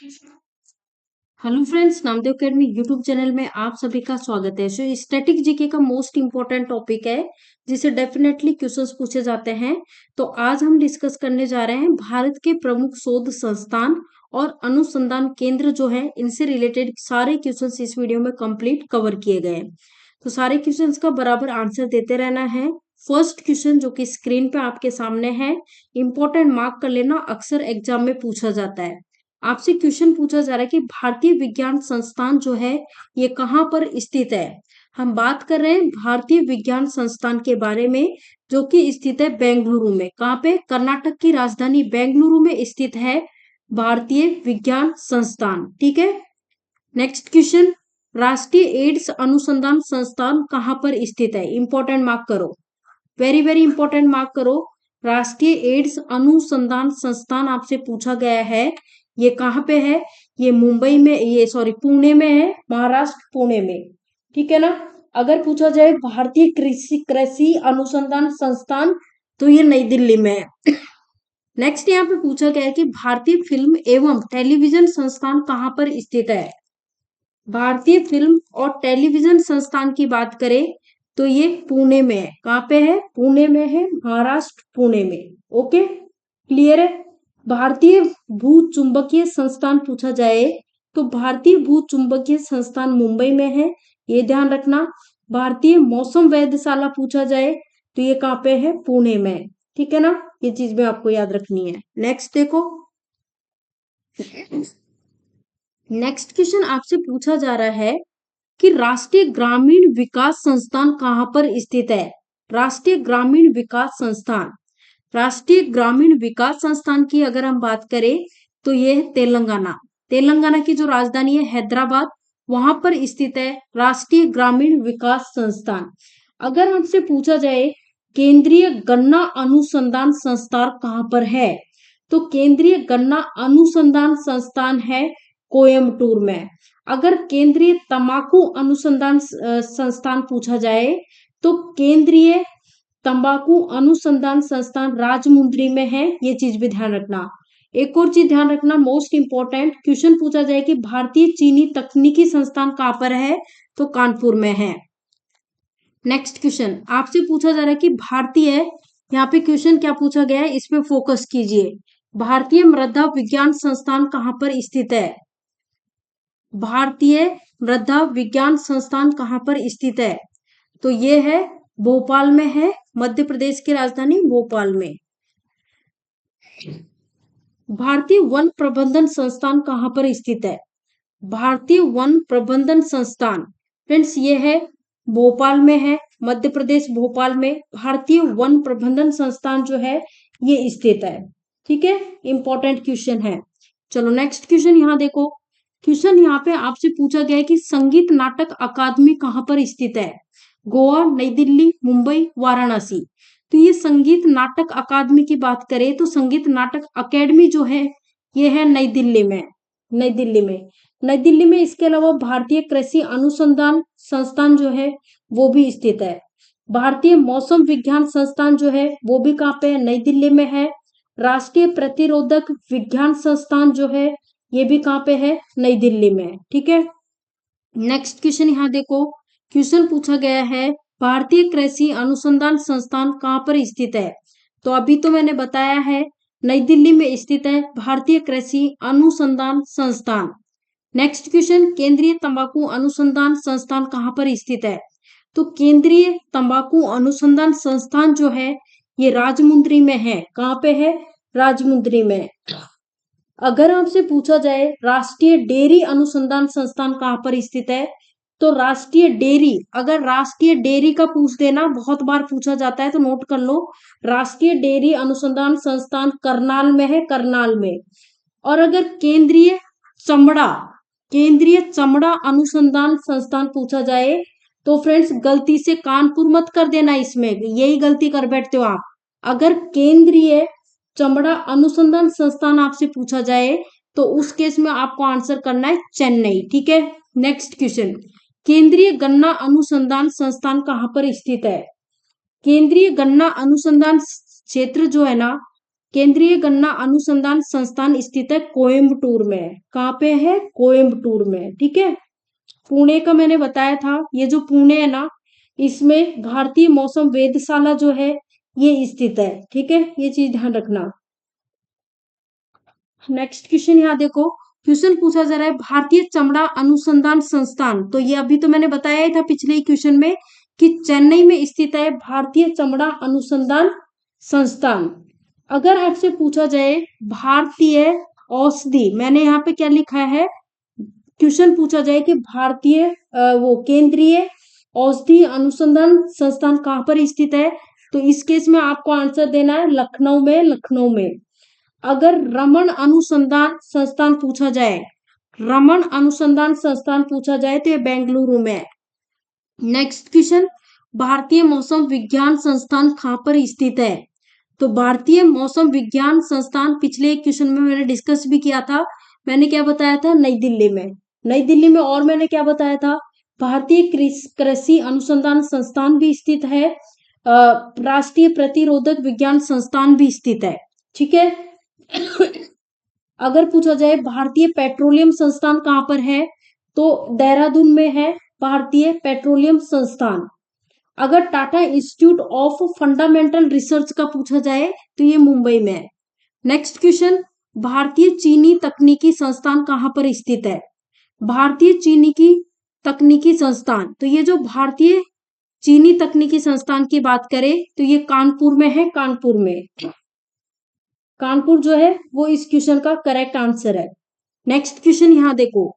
Hello friends, Namdev academy YouTube channel में आप सभी का स्वागत है। सो स्टैटिक जीके का मोस्ट इंपॉर्टेंट टॉपिक है जिसे डेफिनेटली क्वेश्चंस पूछे जाते हैं। तो आज हम डिस्कस करने जा रहे हैं भारत के प्रमुख शोध संस्थान और अनुसंधान केंद्र जो है, इनसे रिलेटेड सारे क्वेश्चंस इस वीडियो में कंप्लीट कवर किए गए हैं। तो सारे क्वेश्चंस का बराबर आंसर देते रहना है। फर्स्ट क्वेश्चन जो कि स्क्रीन पे आपके सामने है, इंपॉर्टेंट मार्क कर लेना, अक्सर एग्जाम में पूछा जाता है। आपसे क्वेश्चन पूछा जा रहा है कि भारतीय विज्ञान संस्थान जो है ये कहाँ पर स्थित है। हम बात कर रहे हैं भारतीय विज्ञान संस्थान के बारे में, जो कि स्थित है बेंगलुरु में। कहाँ पे? कर्नाटक की राजधानी बेंगलुरु में स्थित है भारतीय विज्ञान संस्थान। ठीक है। नेक्स्ट क्वेश्चन, राष्ट्रीय एड्स अनुसंधान संस्थान कहाँ पर स्थित है? इंपॉर्टेंट मार्क करो, वेरी वेरी इंपॉर्टेंट मार्क करो। राष्ट्रीय एड्स अनुसंधान संस्थान आपसे पूछा गया है, ये कहाँ पे है? ये मुंबई में, ये सॉरी पुणे में है, महाराष्ट्र पुणे में। ठीक है ना। अगर पूछा जाए भारतीय कृषि कृषि अनुसंधान संस्थान, तो ये नई दिल्ली में है। नेक्स्ट यहाँ पे पूछा गया है कि भारतीय फिल्म एवं टेलीविजन संस्थान कहाँ पर स्थित है। भारतीय फिल्म और टेलीविजन संस्थान की बात करें तो ये पुणे में है। कहाँ पे है? पुणे में है, महाराष्ट्र पुणे में। ओके, क्लियर है। भारतीय भू चुंबकीय संस्थान पूछा जाए तो भारतीय भू चुंबकीय संस्थान मुंबई में है, ये ध्यान रखना। भारतीय मौसम वेधशाला पूछा जाए तो ये कहाँ पे है? पुणे में। ठीक है ना, ये चीज भी आपको याद रखनी है। नेक्स्ट देखो, नेक्स्ट क्वेश्चन आपसे पूछा जा रहा है कि राष्ट्रीय ग्रामीण विकास संस्थान कहाँ पर स्थित है। राष्ट्रीय ग्रामीण विकास संस्थान, राष्ट्रीय ग्रामीण विकास संस्थान की अगर हम बात करें तो ये है तेलंगाना। तेलंगाना की जो राजधानी है हैदराबाद, वहां पर स्थित है राष्ट्रीय ग्रामीण विकास संस्थान। अगर हमसे पूछा जाए केंद्रीय गन्ना अनुसंधान संस्थान कहाँ पर है, तो केंद्रीय गन्ना अनुसंधान संस्थान है कोयम्बटूर में। अगर केंद्रीय तंबाकू अनुसंधान संस्थान पूछा जाए तो केंद्रीय तंबाकू अनुसंधान संस्थान राजमुंद्री में है, ये चीज भी ध्यान रखना। एक और चीज ध्यान रखना, मोस्ट इंपोर्टेंट क्वेश्चन पूछा जाए कि भारतीय चीनी तकनीकी संस्थान कहाँ पर है, तो कानपुर में है। नेक्स्ट क्वेश्चन आपसे पूछा जा रहा है कि भारतीय, यहाँ पे क्वेश्चन क्या पूछा गया है इस पे फोकस कीजिए। भारतीय मृदा विज्ञान संस्थान कहाँ पर स्थित है? भारतीय मृदा विज्ञान संस्थान कहाँ पर स्थित है? तो ये है भोपाल में है, मध्य प्रदेश की राजधानी भोपाल में। भारतीय वन प्रबंधन संस्थान कहाँ पर स्थित है? भारतीय वन प्रबंधन संस्थान फ्रेंड्स ये है भोपाल में है, मध्य प्रदेश भोपाल में भारतीय वन प्रबंधन संस्थान जो है ये स्थित है। ठीक है, इंपॉर्टेंट क्वेश्चन है। चलो नेक्स्ट क्वेश्चन यहाँ देखो। क्वेश्चन यहाँ पे आपसे पूछा गया है कि संगीत नाटक अकादमी कहाँ पर स्थित है? गोवा, नई दिल्ली, मुंबई, वाराणसी। तो ये संगीत नाटक अकादमी की बात करें तो संगीत नाटक अकेडमी जो है ये है नई दिल्ली में। नई दिल्ली में, नई दिल्ली में इसके अलावा भारतीय कृषि अनुसंधान संस्थान जो है वो भी स्थित है। भारतीय मौसम विज्ञान संस्थान जो है वो भी कहाँ पे है? नई दिल्ली में है। राष्ट्रीय प्रतिरोधक विज्ञान संस्थान जो है ये भी कहाँ पे है? नई दिल्ली में। ठीक है। नेक्स्ट क्वेश्चन यहाँ देखो, क्वेश्चन पूछा गया है भारतीय कृषि अनुसंधान संस्थान कहाँ पर स्थित है? तो अभी तो मैंने बताया है नई दिल्ली में स्थित है भारतीय कृषि अनुसंधान संस्थान। नेक्स्ट क्वेश्चन, केंद्रीय तंबाकू अनुसंधान संस्थान कहाँ पर स्थित है? तो केंद्रीय तंबाकू अनुसंधान संस्थान जो है ये राजमुंद्री में है। कहाँ पे है? राजमुंद्री में। अगर आपसे पूछा जाए राष्ट्रीय डेयरी अनुसंधान संस्थान कहाँ पर स्थित है, तो राष्ट्रीय डेयरी, अगर राष्ट्रीय डेयरी का पूछ देना, बहुत बार पूछा जाता है तो नोट कर लो, राष्ट्रीय डेयरी अनुसंधान संस्थान करनाल में है, करनाल में। और अगर चमड़ा केंद्रीय चमड़ा अनुसंधान संस्थान पूछा जाए तो फ्रेंड्स गलती से कानपुर मत कर देना, इसमें यही गलती कर बैठते हो आप। अगर केंद्रीय चमड़ा अनुसंधान संस्थान आपसे पूछा जाए तो उस केस में आपको आंसर करना है चेन्नई। ठीक है। नेक्स्ट क्वेश्चन, केंद्रीय गन्ना अनुसंधान संस्थान कहाँ पर स्थित है? केंद्रीय गन्ना अनुसंधान क्षेत्र जो है ना केंद्रीय गन्ना अनुसंधान संस्थान स्थित है कोयम्बटूर में। कहाँ पे है? कोयम्बटूर में। ठीक है, पुणे का मैंने बताया था, ये जो पुणे है ना, इसमें भारतीय मौसम वेधशाला जो है ये स्थित है। ठीक है, ये चीज ध्यान रखना। नेक्स्ट क्वेश्चन यहाँ देखो, क्वेश्चन पूछा जा रहा है भारतीय चमड़ा अनुसंधान संस्थान। तो ये अभी तो मैंने बताया ही था पिछले ही क्वेश्चन में कि चेन्नई में स्थित है भारतीय चमड़ा अनुसंधान संस्थान। अगर आपसे पूछा जाए भारतीय औषधि, मैंने यहाँ पे क्या लिखा है, क्वेश्चन पूछा जाए कि भारतीय वो केंद्रीय औषधि अनुसंधान संस्थान कहाँ पर स्थित है, तो इस केस में आपको आंसर देना है लखनऊ में। लखनऊ में। अगर रमन अनुसंधान संस्थान पूछा जाए, रमन अनुसंधान संस्थान पूछा जाए तो ये बेंगलुरु में है। नेक्स्ट क्वेश्चन, भारतीय मौसम विज्ञान संस्थान कहाँ पर स्थित है, तो भारतीय मौसम विज्ञान संस्थान पिछले एक क्वेश्चन में मैंने डिस्कस भी किया था। मैंने क्या बताया था? नई दिल्ली में। नई दिल्ली में। और मैंने क्या बताया था? भारतीय कृषि अनुसंधान संस्थान भी स्थित है, राष्ट्रीय प्रतिरोधक विज्ञान संस्थान भी स्थित है। ठीक है। अगर पूछा जाए भारतीय पेट्रोलियम संस्थान कहाँ पर है, तो देहरादून में है भारतीय पेट्रोलियम संस्थान। अगर Tata institute of fundamental research का पूछा जाए तो ये मुंबई में है। नेक्स्ट क्वेश्चन, भारतीय चीनी तकनीकी संस्थान कहाँ पर स्थित है, भारतीय चीनी की तकनीकी संस्थान। तो ये जो भारतीय चीनी तकनीकी संस्थान की बात करें तो ये कानपुर में है। कानपुर में। कानपुर जो है वो इस क्वेश्चन का करेक्ट आंसर है। नेक्स्ट क्वेश्चन यहाँ देखो,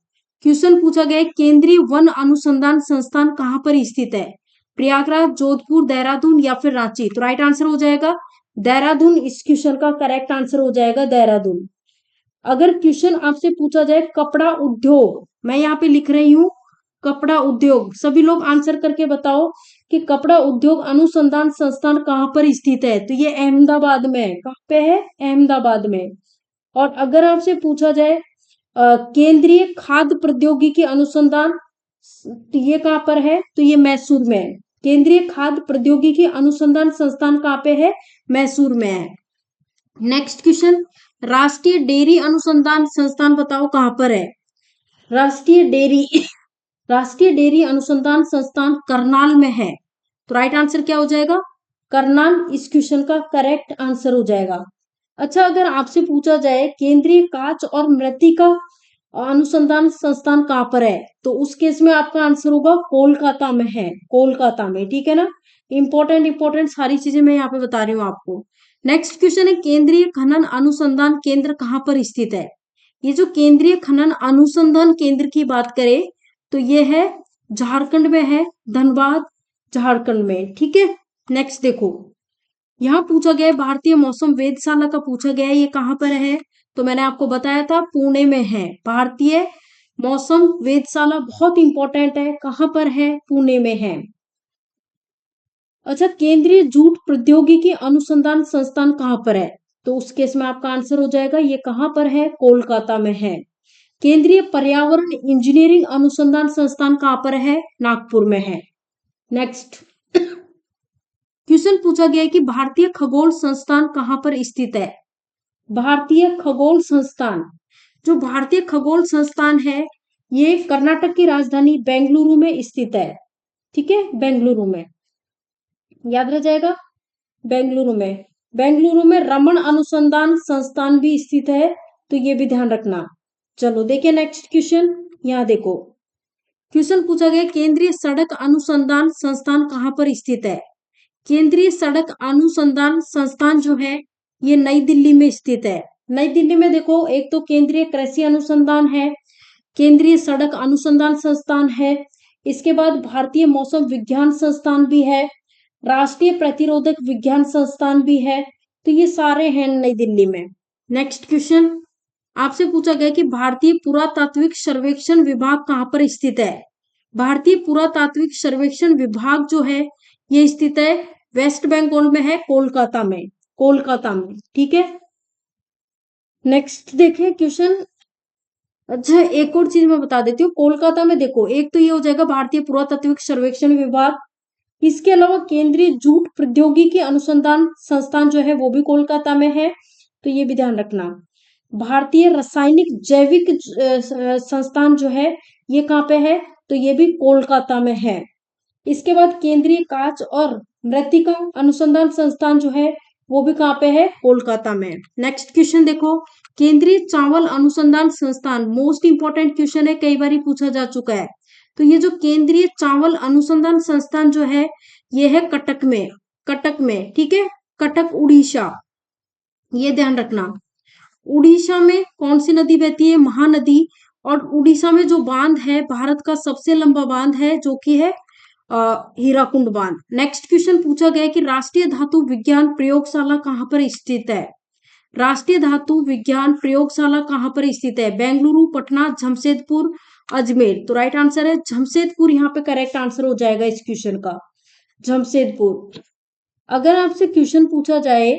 क्वेश्चन पूछा गया केंद्रीय वन अनुसंधान संस्थान कहाँ पर स्थित है, प्रयागराज, जोधपुर, देहरादून या फिर रांची। तो राइट आंसर हो जाएगा देहरादून। इस क्वेश्चन का करेक्ट आंसर हो जाएगा देहरादून। अगर क्वेश्चन आपसे पूछा जाए कपड़ा उद्योग, मैं यहाँ पे लिख रही हूँ कपड़ा उद्योग, सभी लोग आंसर करके बताओ कि कपड़ा उद्योग अनुसंधान संस्थान कहाँ पर स्थित है, तो ये अहमदाबाद में है। कहाँ पे है? अहमदाबाद में। और अगर आपसे पूछा जाए केंद्रीय खाद्य प्रौद्योगिकी अनुसंधान, तो ये कहाँ पर है, तो ये मैसूर में है। केंद्रीय खाद्य प्रौद्योगिकी अनुसंधान संस्थान कहाँ पे है? मैसूर में है। नेक्स्ट क्वेश्चन, राष्ट्रीय डेयरी अनुसंधान संस्थान बताओ कहाँ पर है, राष्ट्रीय डेयरी अनुसंधान संस्थान करनाल में है। तो राइट आंसर क्या हो जाएगा? करनाल इस क्वेश्चन का करेक्ट आंसर हो जाएगा। अच्छा, अगर आपसे पूछा जाए केंद्रीय कांच और मृत्तिका अनुसंधान संस्थान कहाँ पर है, तो उस केस में आपका आंसर होगा कोलकाता में है। कोलकाता में। ठीक है ना। इंपॉर्टेंट सारी चीजें मैं यहाँ पे बता रही हूँ आपको। नेक्स्ट क्वेश्चन है केंद्रीय खनन अनुसंधान केंद्र कहाँ पर स्थित है। ये जो केंद्रीय खनन अनुसंधान केंद्र की बात करें तो ये है झारखंड में है, धनबाद झारखंड में। ठीक है। नेक्स्ट देखो, यहाँ पूछा गया है भारतीय मौसम वेधशाला का पूछा गया है, ये कहाँ पर है, तो मैंने आपको बताया था पुणे में है। भारतीय मौसम वेधशाला बहुत इंपॉर्टेंट है, कहाँ पर है? पुणे में है। अच्छा, केंद्रीय जूट प्रौद्योगिकी अनुसंधान संस्थान कहाँ पर है, तो उस केस में आपका आंसर हो जाएगा ये कहाँ पर है? कोलकाता में है। केंद्रीय पर्यावरण इंजीनियरिंग अनुसंधान संस्थान कहाँ पर है? नागपुर में है। नेक्स्ट क्वेश्चन पूछा गया है कि भारतीय खगोल संस्थान कहाँ पर स्थित है, भारतीय खगोल संस्थान। जो भारतीय खगोल संस्थान है ये कर्नाटक की राजधानी बेंगलुरु में स्थित है। ठीक है, बेंगलुरु में, याद रह जाएगा बेंगलुरु में। बेंगलुरु में रमन अनुसंधान संस्थान भी स्थित है, तो ये भी ध्यान रखना। चलो देखिए नेक्स्ट क्वेश्चन, यहाँ देखो क्वेश्चन पूछा गया केंद्रीय सड़क अनुसंधान संस्थान कहाँ पर स्थित है। केंद्रीय सड़क अनुसंधान संस्थान जो है ये नई दिल्ली में स्थित है। नई दिल्ली में देखो, एक तो केंद्रीय कृषि अनुसंधान है, केंद्रीय सड़क अनुसंधान संस्थान है, इसके बाद भारतीय मौसम विज्ञान संस्थान भी है, राष्ट्रीय प्रतिरोधक विज्ञान संस्थान भी है, तो ये सारे हैं नई दिल्ली में। नेक्स्ट क्वेश्चन आपसे पूछा गया कि भारतीय पुरातात्विक सर्वेक्षण विभाग कहाँ पर स्थित है। भारतीय पुरातात्विक सर्वेक्षण विभाग जो है ये स्थित है वेस्ट बंगाल में है, कोलकाता में। कोलकाता में। ठीक है। नेक्स्ट देखिए क्वेश्चन। अच्छा, एक और चीज मैं बता देती हूँ, कोलकाता में देखो एक तो ये हो जाएगा भारतीय पुरातात्विक सर्वेक्षण विभाग, इसके अलावा केंद्रीय जूट प्रौद्योगिकी अनुसंधान संस्थान जो है वो भी कोलकाता में है, तो ये भी ध्यान रखना। भारतीय रासायनिक जैविक संस्थान जो है ये कहाँ पे है, तो ये भी कोलकाता में है। इसके बाद केंद्रीय कांच और मृत्तिका अनुसंधान संस्थान जो है वो भी कहाँ पे है, कोलकाता में। नेक्स्ट क्वेश्चन देखो, केंद्रीय चावल अनुसंधान संस्थान, मोस्ट इंपॉर्टेंट क्वेश्चन है, कई बार पूछा जा चुका है। तो ये जो केंद्रीय चावल अनुसंधान संस्थान जो है ये है कटक में, कटक में, ठीक है, कटक उड़ीसा, ये ध्यान रखना। उड़ीसा में कौन सी नदी बहती है, महानदी। और उड़ीसा में जो बांध है भारत का सबसे लंबा बांध है जो कि है हीराकुंड बांध। नेक्स्ट क्वेश्चन पूछा गया कि राष्ट्रीय धातु विज्ञान प्रयोगशाला कहाँ पर स्थित है। राष्ट्रीय धातु विज्ञान प्रयोगशाला कहाँ पर स्थित है, बेंगलुरु, पटना, जमशेदपुर, अजमेर। तो राइट आंसर है जमशेदपुर, यहाँ पे करेक्ट आंसर हो जाएगा इस क्वेश्चन का, जमशेदपुर। अगर आपसे क्वेश्चन पूछा जाए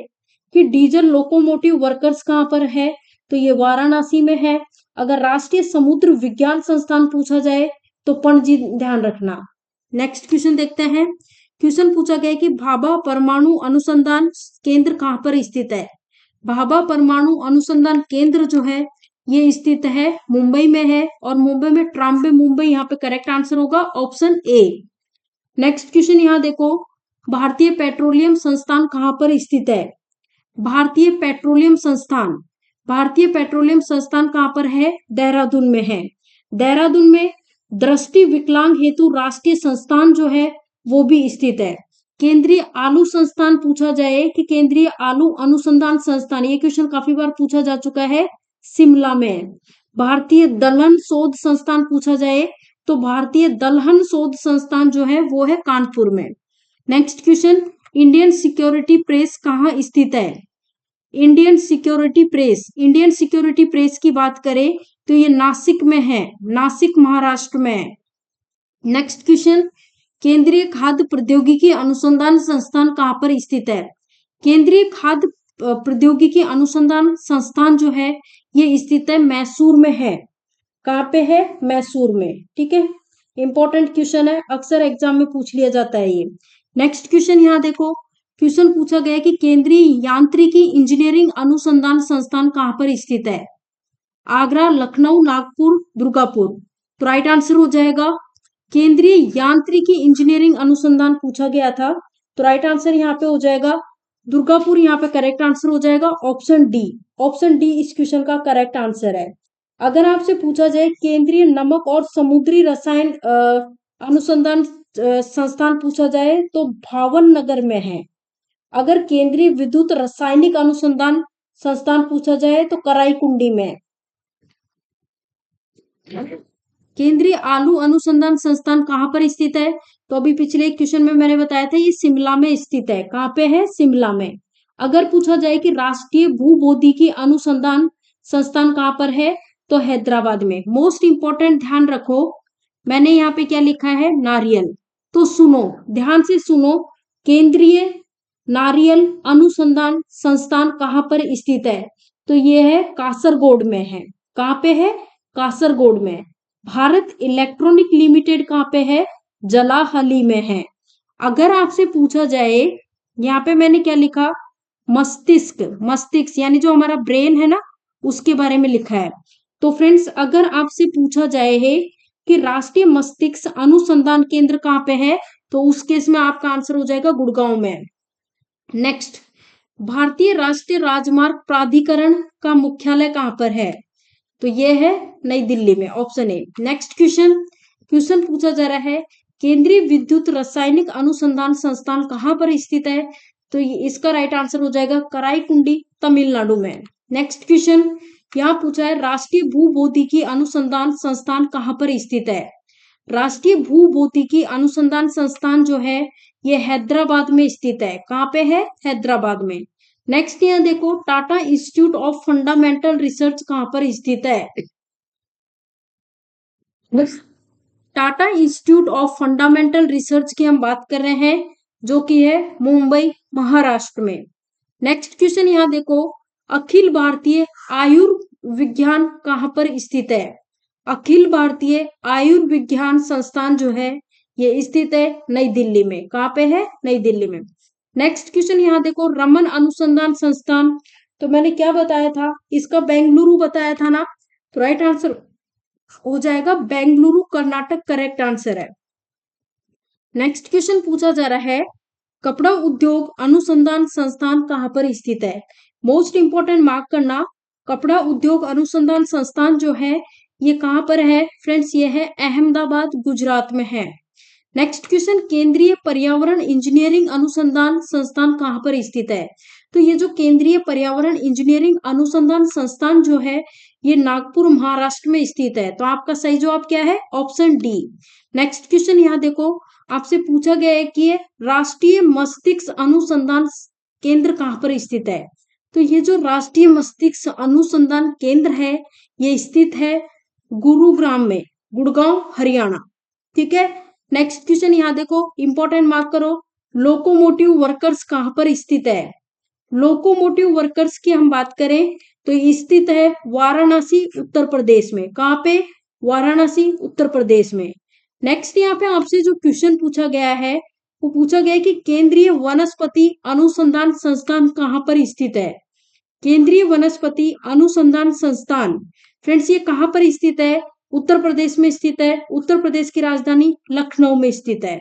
कि डीजल लोकोमोटिव वर्कर्स कहाँ पर है, तो ये वाराणसी में है। अगर राष्ट्रीय समुद्र विज्ञान संस्थान पूछा जाए तो पणजी, ध्यान रखना। नेक्स्ट क्वेश्चन देखते हैं। क्वेश्चन पूछा गया कि भाभा परमाणु अनुसंधान केंद्र कहाँ पर स्थित है। भाभा परमाणु अनुसंधान केंद्र जो है ये स्थित है मुंबई में है, और मुंबई में ट्राम्बे मुंबई, यहाँ पे करेक्ट आंसर होगा ऑप्शन ए। नेक्स्ट क्वेश्चन यहाँ देखो, भारतीय पेट्रोलियम संस्थान कहाँ पर स्थित है। भारतीय पेट्रोलियम संस्थान, भारतीय पेट्रोलियम संस्थान कहाँ पर है, देहरादून में है। देहरादून में दृष्टि विकलांग हेतु राष्ट्रीय संस्थान जो है वो भी स्थित है। केंद्रीय आलू संस्थान पूछा जाए कि केंद्रीय आलू अनुसंधान संस्थान, ये क्वेश्चन काफी बार पूछा जा चुका है, शिमला में। भारतीय दलहन शोध संस्थान पूछा जाए तो भारतीय दलहन शोध संस्थान जो है वो है कानपुर में। Next question, Indian security press कहाँ स्थित है। Indian security press, Indian security press की बात करें तो ये नासिक में है, नासिक महाराष्ट्र में है। नेक्स्ट क्वेश्चन, केंद्रीय खाद्य प्रौद्योगिकी अनुसंधान संस्थान कहाँ पर स्थित है। केंद्रीय खाद्य प्रौद्योगिकी अनुसंधान संस्थान जो है ये स्थित है मैसूर में है। कहाँ पे है, मैसूर में, ठीक है। इंपॉर्टेंट क्वेश्चन है, अक्सर एग्जाम में पूछ लिया जाता है ये। नेक्स्ट क्वेश्चन यहाँ देखो, क्वेश्चन पूछा गया कि केंद्रीय यांत्रिकी इंजीनियरिंग अनुसंधान संस्थान कहाँ पर स्थित है। आगरा, लखनऊ, नागपुर, दुर्गापुर। तो राइट आंसर हो जाएगा केंद्रीय यांत्रिकी इंजीनियरिंग अनुसंधान पूछा गया था, तो राइट आंसर यहाँ पे हो जाएगा दुर्गापुर, यहाँ पे करेक्ट आंसर हो जाएगा ऑप्शन डी। ऑप्शन डी इस क्वेश्चन का करेक्ट आंसर है। अगर आपसे पूछा जाए केंद्रीय नमक और समुद्री रसायन अनुसंधान संस्थान पूछा जाए तो भावनगर में है। अगर केंद्रीय विद्युत रासायनिक अनुसंधान संस्थान पूछा जाए तो कराईकुंडी में। केंद्रीय आलू अनुसंधान संस्थान कहाँ पर स्थित है, तो अभी पिछले क्वेश्चन में मैंने बताया था ये शिमला में स्थित है। कहाँ पे है, शिमला में। अगर पूछा जाए कि राष्ट्रीय भूभौतिकी अनुसंधान संस्थान कहाँ पर है, तो हैदराबाद में। मोस्ट इंपॉर्टेंट ध्यान रखो, मैंने यहाँ पे क्या लिखा है, नारियल। तो सुनो, ध्यान से सुनो, केंद्रीय नारियल अनुसंधान संस्थान कहाँ पर स्थित है, तो ये है कासरगोड में है। कहाँ पे है, कासरगोड में। भारत इलेक्ट्रॉनिक लिमिटेड कहाँ पे है, जलाहली में है। अगर आपसे पूछा जाए, यहाँ पे मैंने क्या लिखा, मस्तिष्क, मस्तिष्क यानी जो हमारा ब्रेन है ना उसके बारे में लिखा है। तो फ्रेंड्स अगर आपसे पूछा जाए है कि राष्ट्रीय मस्तिष्क अनुसंधान केंद्र कहाँ पे है, तो उस केस में आपका आंसर हो जाएगा गुड़गांव में। नेक्स्ट, भारतीय राष्ट्रीय राजमार्ग प्राधिकरण का मुख्यालय कहाँ पर है, तो ये है नई दिल्ली में, option A. Next question, question पूछा जा रहा है केंद्रीय विद्युत रासायनिक अनुसंधान संस्थान कहाँ पर स्थित है, तो इसका राइट आंसर हो जाएगा कराईकुंडी, तमिलनाडु में। नेक्स्ट क्वेश्चन यहाँ पूछा है राष्ट्रीय भूभौतिकी अनुसंधान संस्थान कहाँ पर स्थित है। राष्ट्रीय भूभौतिकी अनुसंधान संस्थान जो है ये हैदराबाद में स्थित है। कहाँ पे है, हैदराबाद में। नेक्स्ट यहाँ देखो, Tata institute of fundamental research कहाँ पर स्थित है। Tata institute of fundamental research की हम बात कर रहे हैं जो कि है मुंबई, महाराष्ट्र में। नेक्स्ट क्वेश्चन यहाँ देखो, अखिल भारतीय आयुर्विज्ञान कहाँ पर स्थित है। अखिल भारतीय आयुर्विज्ञान संस्थान जो है ये स्थित है नई दिल्ली में। कहाँ पे है, नई दिल्ली में। नेक्स्ट क्वेश्चन यहाँ देखो, रमन अनुसंधान संस्थान, तो मैंने क्या बताया था, इसका बेंगलुरु बताया था ना, तो राइट आंसर हो जाएगा बेंगलुरु, कर्नाटक करेक्ट आंसर है। नेक्स्ट क्वेश्चन पूछा जा रहा है, कपड़ा उद्योग अनुसंधान संस्थान कहाँ पर स्थित है? मोस्ट इंपोर्टेंट मार्क करना, कपड़ा उद्योग अनुसंधान संस्थान जो है ये कहाँ पर है फ्रेंड्स? ये है अहमदाबाद, गुजरात में है। नेक्स्ट क्वेश्चन, केंद्रीय पर्यावरण इंजीनियरिंग अनुसंधान संस्थान कहाँ पर स्थित है? तो ये जो केंद्रीय पर्यावरण इंजीनियरिंग अनुसंधान संस्थान जो है ये नागपुर, महाराष्ट्र में स्थित है। तो आपका सही जवाब क्या है? Option D. नेक्स्ट क्वेश्चन यहाँ देखो, आपसे पूछा गया है कि ये राष्ट्रीय मस्तिष्क अनुसंधान केंद्र कहाँ पर स्थित है? तो ये जो राष्ट्रीय मस्तिष्क अनुसंधान केंद्र है ये स्थित है गुरुग्राम में, गुड़गांव, हरियाणा। ठीक है। नेक्स्ट क्वेश्चन यहाँ देखो, इंपॉर्टेंट मार्क करो, लोकोमोटिव वर्कर्स कहाँ पर स्थित है? लोकोमोटिव वर्कर्स की हम बात करें तो स्थित है वाराणसी, उत्तर प्रदेश में। कहाँ पे? वाराणसी, उत्तर प्रदेश में। नेक्स्ट यहाँ पे आपसे जो क्वेश्चन पूछा गया है वो पूछा गया है कि केंद्रीय वनस्पति अनुसंधान संस्थान कहाँ पर स्थित है? केंद्रीय वनस्पति अनुसंधान संस्थान फ्रेंड्स ये कहाँ पर स्थित है? उत्तर प्रदेश में स्थित है। उत्तर प्रदेश की राजधानी लखनऊ में स्थित है।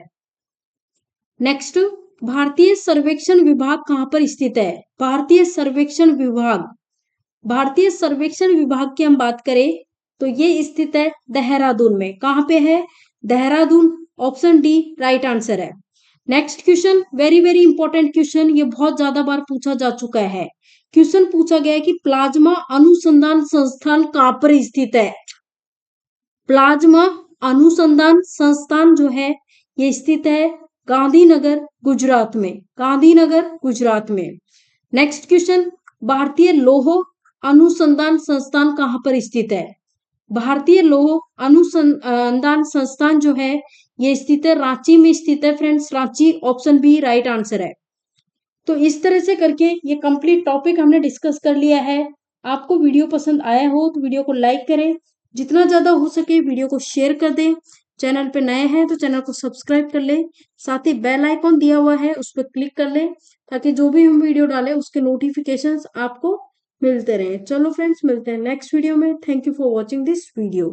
नेक्स्ट, भारतीय सर्वेक्षण विभाग कहाँ पर स्थित है? भारतीय सर्वेक्षण विभाग, भारतीय सर्वेक्षण विभाग की हम बात करें तो ये स्थित है देहरादून में। कहाँ पे है? Dehradun. Option D right answer है। Next question, very very important question, ये बहुत ज्यादा बार पूछा जा चुका है। क्वेश्चन पूछा गया है कि प्लाज्मा अनुसंधान संस्थान कहाँ पर स्थित है? प्लाज्मा अनुसंधान संस्थान जो है ये स्थित है गांधीनगर, गुजरात में। गांधीनगर, गुजरात में। नेक्स्ट क्वेश्चन, भारतीय लौह अनुसंधान संस्थान कहाँ पर स्थित है? भारतीय लौह अनुसंधान संस्थान जो है ये स्थित है रांची में स्थित है friends, Ranchi. Option B right answer है। तो इस तरह से करके ये कंप्लीट टॉपिक हमने डिस्कस कर लिया है। आपको वीडियो पसंद आया हो तो वीडियो को लाइक करें, जितना ज्यादा हो सके वीडियो को शेयर कर दें। चैनल पे नए हैं तो चैनल को सब्सक्राइब कर लें, साथ ही बेल आइकॉन दिया हुआ है उस पर क्लिक कर लें ताकि जो भी हम वीडियो डालें उसके नोटिफिकेशंस आपको मिलते रहें। चलो फ्रेंड्स, मिलते हैं नेक्स्ट वीडियो में। Thank you for watching this video.